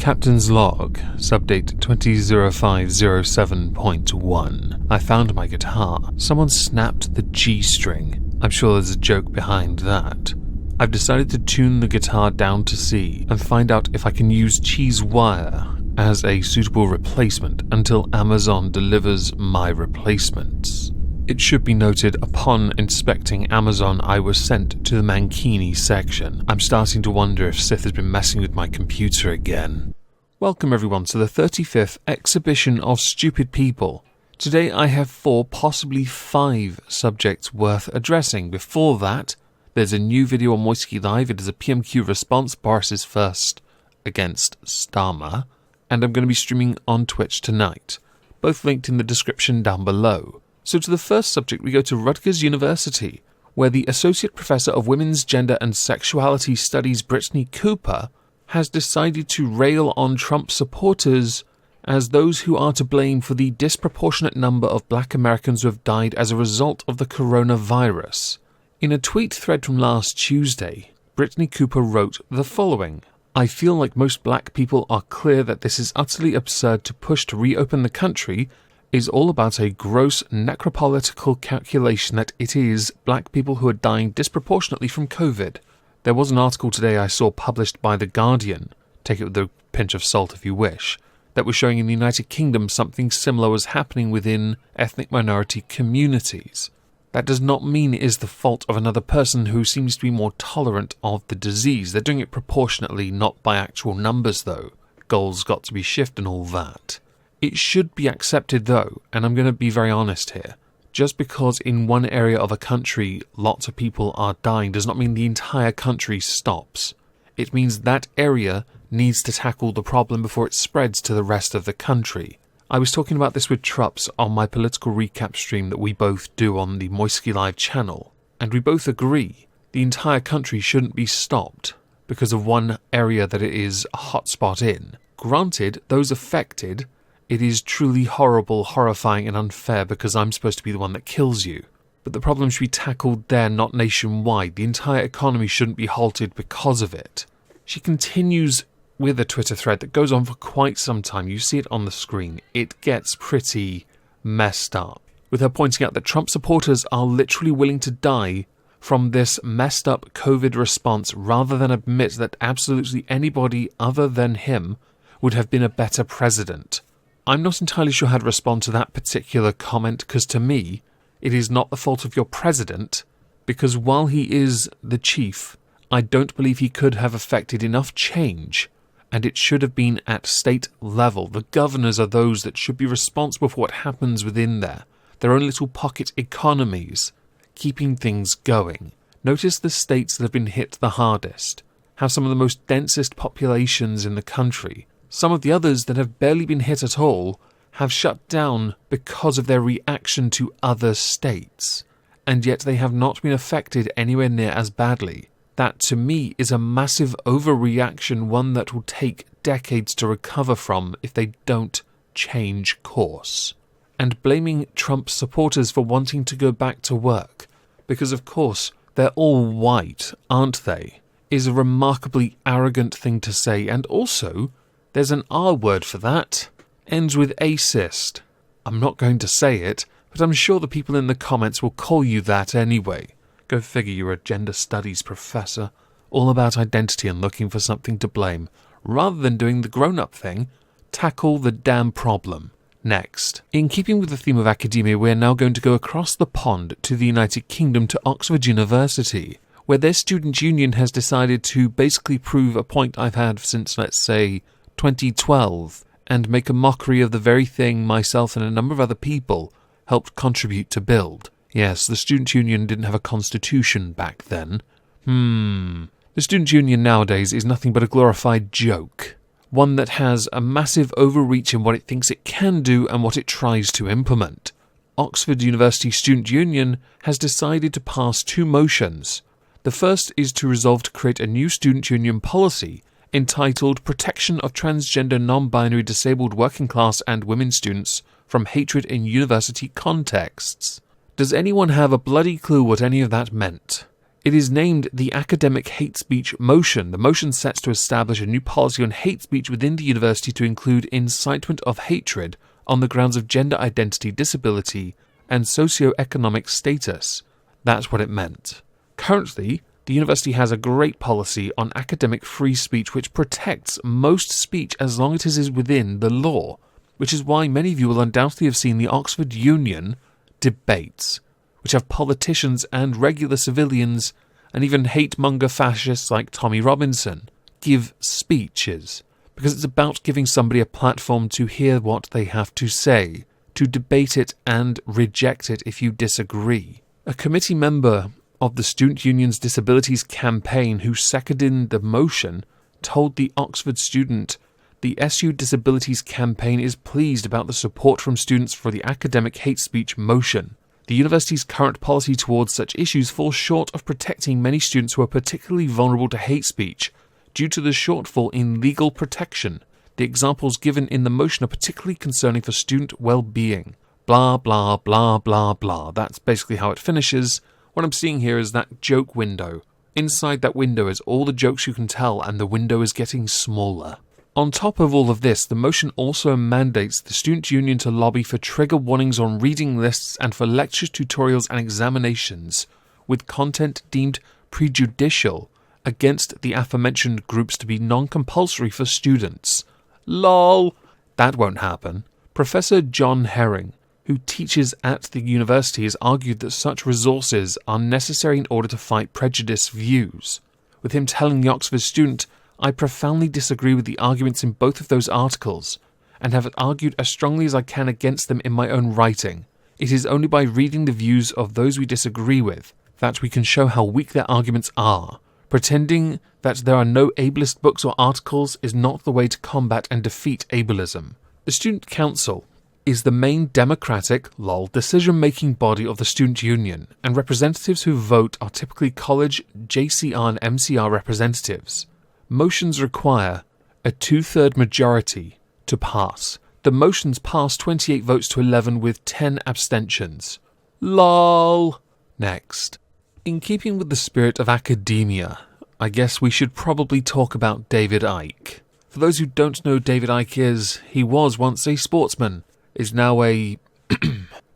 Captain's Log, subdate 200507.1. I found my guitar. Someone snapped the G string. I'm sure there's a joke behind that. I've decided to tune the guitar down to C and find out if I can use cheese wire as a suitable replacement until Amazon delivers my replacements. It should be noted, upon inspecting Amazon, I was sent to the Mankini section. I'm starting to wonder if Sith has been messing with my computer again. Welcome everyone to the 35th exhibition of stupid people. Today I have 4, possibly 5 subjects worth addressing. Before that, there's a new video on Moisky Live. It is a PMQ response, Boris's first against Starmer, and I'm going to be streaming on Twitch tonight, both linked in the description down below. So to the first subject, we go to Rutgers University, where the Associate Professor of Women's Gender and Sexuality Studies, Brittany Cooper, has decided to rail on Trump supporters as those who are to blame for the disproportionate number of black Americans who have died as a result of the coronavirus. In a tweet thread from last Tuesday, Brittany Cooper wrote the following: "I feel like most black people are clear that this is utterly absurd to push to reopen the country is all about a gross necropolitical calculation that it is black people who are dying disproportionately from COVID. There was an article today I saw published by The Guardian, take it with a pinch of salt if you wish, that was showing in the United Kingdom something similar was happening within ethnic minority communities. That does not mean it is the fault of another person who seems to be more tolerant of the disease. They're doing it proportionately, not by actual numbers though. Goals got to be shifted and all that. It should be accepted though, and I'm going to be very honest here, just because in one area of a country lots of people are dying does not mean the entire country stops. It means that area needs to tackle the problem before it spreads to the rest of the country. I was talking about this with Trups on my political recap stream that we both do on the Moisky Live channel, and we both agree the entire country shouldn't be stopped because of one area that it is a hotspot in. Granted, those affected, it is truly horrible, horrifying and unfair because I'm supposed to be the one that kills you. But the problem should be tackled there, not nationwide. The entire economy shouldn't be halted because of it." She continues with a Twitter thread that goes on for quite some time. You see it on the screen. It gets pretty messed up, with her pointing out that Trump supporters are literally willing to die from this messed up COVID response rather than admit that absolutely anybody other than him would have been a better president. I'm not entirely sure how to respond to that particular comment, because to me, it is not the fault of your president, because while he is the chief, I don't believe he could have effected enough change, and it should have been at state level. The governors are those that should be responsible for what happens within their own little pocket economies, keeping things going. Notice the states that have been hit the hardest, have some of the most densest populations in the country. Some of the others that have barely been hit at all have shut down because of their reaction to other states, and yet they have not been affected anywhere near as badly. That, to me, is a massive overreaction, one that will take decades to recover from if they don't change course. And blaming Trump supporters for wanting to go back to work, because of course they're all white, aren't they, is a remarkably arrogant thing to say, and also there's an R word for that. Ends with acist. I'm not going to say it, but I'm sure the people in the comments will call you that anyway. Go figure, you're a gender studies professor, all about identity and looking for something to blame. Rather than doing the grown-up thing, tackle the damn problem. Next, in keeping with the theme of academia, we're now going to go across the pond to the United Kingdom to Oxford University, where their student union has decided to basically prove a point I've had since, let's say, 2012, and make a mockery of the very thing myself and a number of other people helped contribute to build. Yes, the student union didn't have a constitution back then. The student union nowadays is nothing but a glorified joke. One that has a massive overreach in what it thinks it can do and what it tries to implement. Oxford University Student Union has decided to pass 2 motions. The first is to resolve to create a new student union policy entitled Protection of Transgender Non-Binary Disabled Working Class and Women Students from Hatred in University Contexts. Does anyone have a bloody clue what any of that meant? It is named the Academic Hate Speech Motion. The motion sets to establish a new policy on hate speech within the university to include incitement of hatred on the grounds of gender identity, disability, and socio-economic status. That's what it meant. Currently, the university has a great policy on academic free speech which protects most speech as long as it is within the law, which is why many of you will undoubtedly have seen the Oxford Union debates, which have politicians and regular civilians and even hate-monger fascists like Tommy Robinson give speeches, because it's about giving somebody a platform to hear what they have to say, to debate it and reject it if you disagree. A committee member of the Student Union's Disabilities Campaign who seconded the motion told the Oxford Student, "The SU Disabilities Campaign is pleased about the support from students for the academic hate speech motion. The university's current policy towards such issues falls short of protecting many students who are particularly vulnerable to hate speech due to the shortfall in legal protection. The examples given in the motion are particularly concerning for student well-being." Blah, blah, blah, blah, blah. That's basically how it finishes. What I'm seeing here is that joke window. Inside that window is all the jokes you can tell, and the window is getting smaller. On top of all of this, the motion also mandates the student union to lobby for trigger warnings on reading lists and for lectures, tutorials and examinations, with content deemed prejudicial against the aforementioned groups to be non-compulsory for students. LOL! That won't happen. Professor John Herring, who teaches at the university, has argued that such resources are necessary in order to fight prejudice views, with him telling the Oxford Student, "I profoundly disagree with the arguments in both of those articles, and have argued as strongly as I can against them in my own writing. It is only by reading the views of those we disagree with that we can show how weak their arguments are. Pretending that there are no ableist books or articles is not the way to combat and defeat ableism." The Student Council is the main democratic, decision-making body of the student union, and representatives who vote are typically college, JCR and MCR representatives. Motions require a 2/3 majority to pass. The motions passed 28 votes to 11 with 10 abstentions. LOL! Next. In keeping with the spirit of academia, I guess we should probably talk about David Icke. For those who don't know who David Icke is, he was once a sportsman, is now a,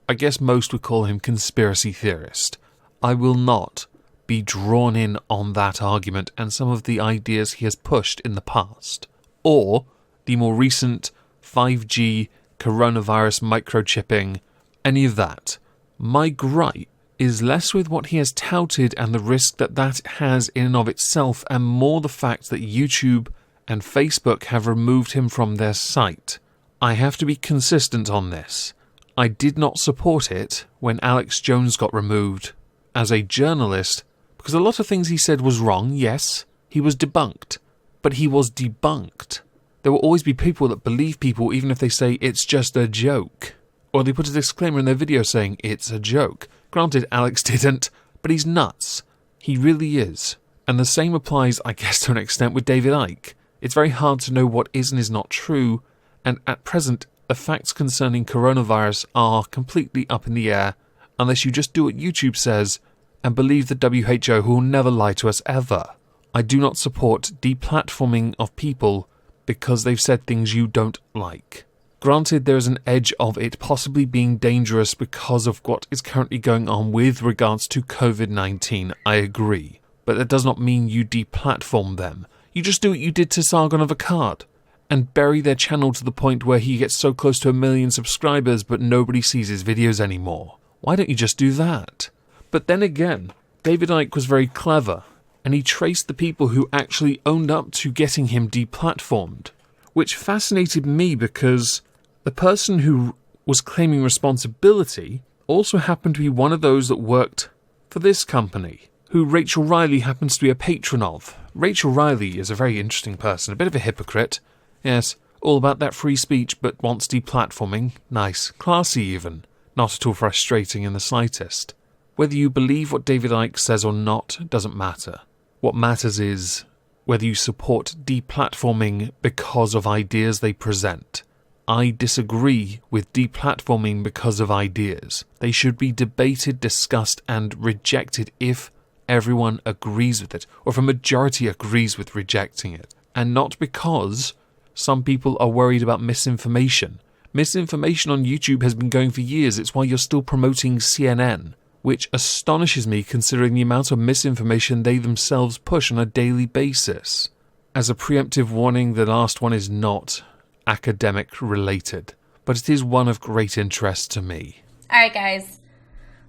I guess most would call him conspiracy theorist. I will not be drawn in on that argument and some of the ideas he has pushed in the past, or the more recent 5G, coronavirus microchipping, any of that. My gripe is less with what he has touted and the risk that that has in and of itself, and more the fact that YouTube and Facebook have removed him from their site. I have to be consistent on this. I did not support it when Alex Jones got removed as a journalist, because a lot of things he said was wrong. Yes, he was debunked, but he was debunked. There will always be people that believe people even if they say it's just a joke, or they put a disclaimer in their video saying it's a joke. Granted, Alex didn't, but he's nuts. He really is. And the same applies, I guess, to an extent with David Icke. It's very hard to know what is and is not true, and at present, the facts concerning coronavirus are completely up in the air, unless you just do what YouTube says and believe the WHO, who will never lie to us ever. I do not support deplatforming of people because they've said things you don't like. Granted, there is an edge of it possibly being dangerous because of what is currently going on with regards to COVID-19, I agree. But that does not mean you deplatform them. You just do what you did to Sargon of Akkad, and bury their channel to the point where he gets so close to 1 million subscribers but nobody sees his videos anymore. Why don't you just do that? But then again, David Icke was very clever, and he traced the people who actually owned up to getting him deplatformed, which fascinated me because the person who was claiming responsibility also happened to be one of those that worked for this company, who Rachel Riley happens to be a patron of. Rachel Riley is a very interesting person, a bit of a hypocrite. Yes, all about that free speech, but wants deplatforming. Nice. Classy even. Not at all frustrating in the slightest. Whether you believe what David Icke says or not doesn't matter. What matters is whether you support deplatforming because of ideas they present. I disagree with deplatforming because of ideas. They should be debated, discussed, and rejected if everyone agrees with it, or if a majority agrees with rejecting it. And not because some people are worried about misinformation. Misinformation on YouTube has been going for years. It's why you're still promoting CNN, which astonishes me considering the amount of misinformation they themselves push on a daily basis. As a preemptive warning, the last one is not academic related, but it is one of great interest to me. Alright guys,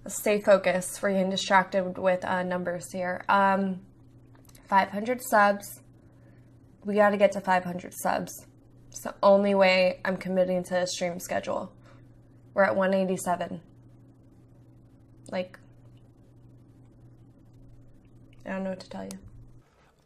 let's stay focused. We're getting distracted with numbers here. 500 subs. We gotta get to 500 subs. It's the only way I'm committing to a stream schedule. We're at 187. Like, I don't know what to tell you.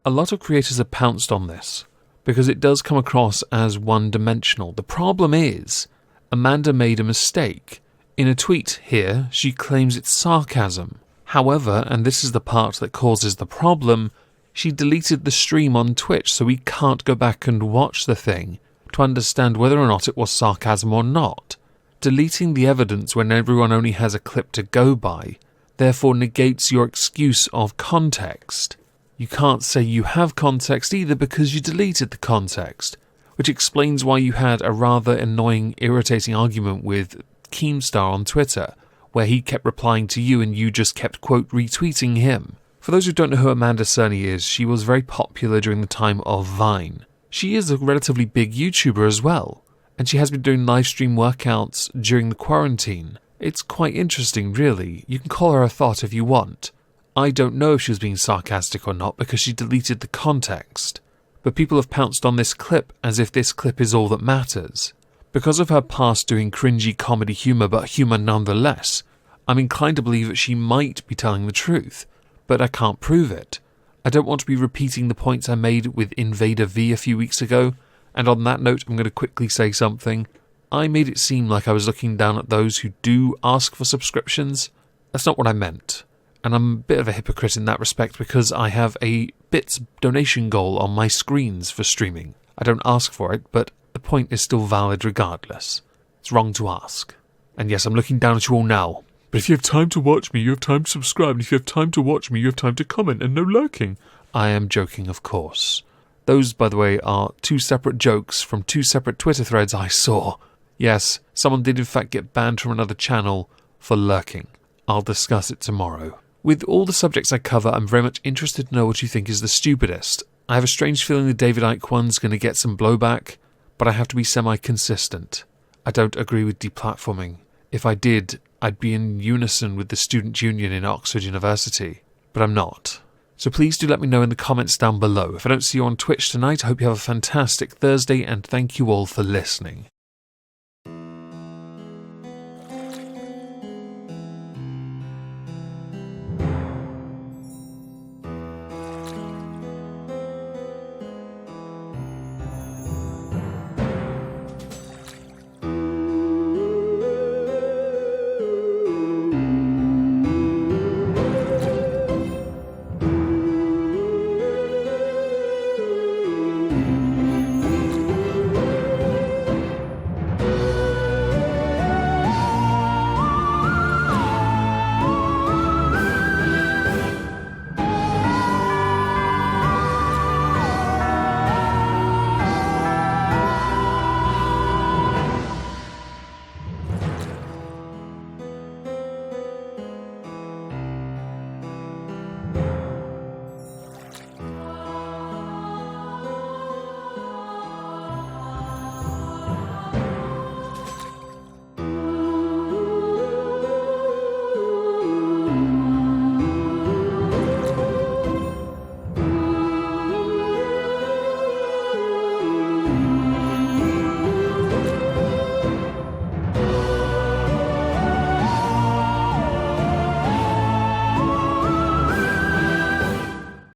A lot of creators have pounced on this, because it does come across as one-dimensional. The problem is, Amanda made a mistake. In a tweet here, she claims it's sarcasm. However, and this is the part that causes the problem, she deleted the stream on Twitch, so we can't go back and watch the thing to understand whether or not it was sarcasm or not. Deleting the evidence when everyone only has a clip to go by, therefore negates your excuse of context. You can't say you have context either because you deleted the context, which explains why you had a rather annoying, irritating argument with Keemstar on Twitter, where he kept replying to you and you just kept, quote, retweeting him. For those who don't know who Amanda Cerny is, she was very popular during the time of Vine. She is a relatively big YouTuber as well, and she has been doing live stream workouts during the quarantine. It's quite interesting, really. You can call her a thought if you want. I don't know if she was being sarcastic or not because she deleted the context, but people have pounced on this clip as if this clip is all that matters. Because of her past doing cringy comedy humour, but humour nonetheless, I'm inclined to believe that she might be telling the truth, but I can't prove it. I don't want to be repeating the points I made with Invader V a few weeks ago, and on that note I'm going to quickly say something. I made it seem like I was looking down at those who do ask for subscriptions. That's not what I meant, and I'm a bit of a hypocrite in that respect because I have a bits donation goal on my screens for streaming. I don't ask for it, but the point is still valid regardless. It's wrong to ask. And yes, I'm looking down at you all now. But if you have time to watch me, you have time to subscribe. And if you have time to watch me, you have time to comment and no lurking. I am joking, of course. Those, by the way, are two separate jokes from two separate Twitter threads I saw. Yes, someone did in fact get banned from another channel for lurking. I'll discuss it tomorrow. With all the subjects I cover, I'm very much interested to know what you think is the stupidest. I have a strange feeling the David Icke one's going to get some blowback, but I have to be semi-consistent. I don't agree with deplatforming. If I did, I'd be in unison with the student union in Oxford University, but I'm not. So please do let me know in the comments down below. If I don't see you on Twitch tonight, I hope you have a fantastic Thursday, and thank you all for listening.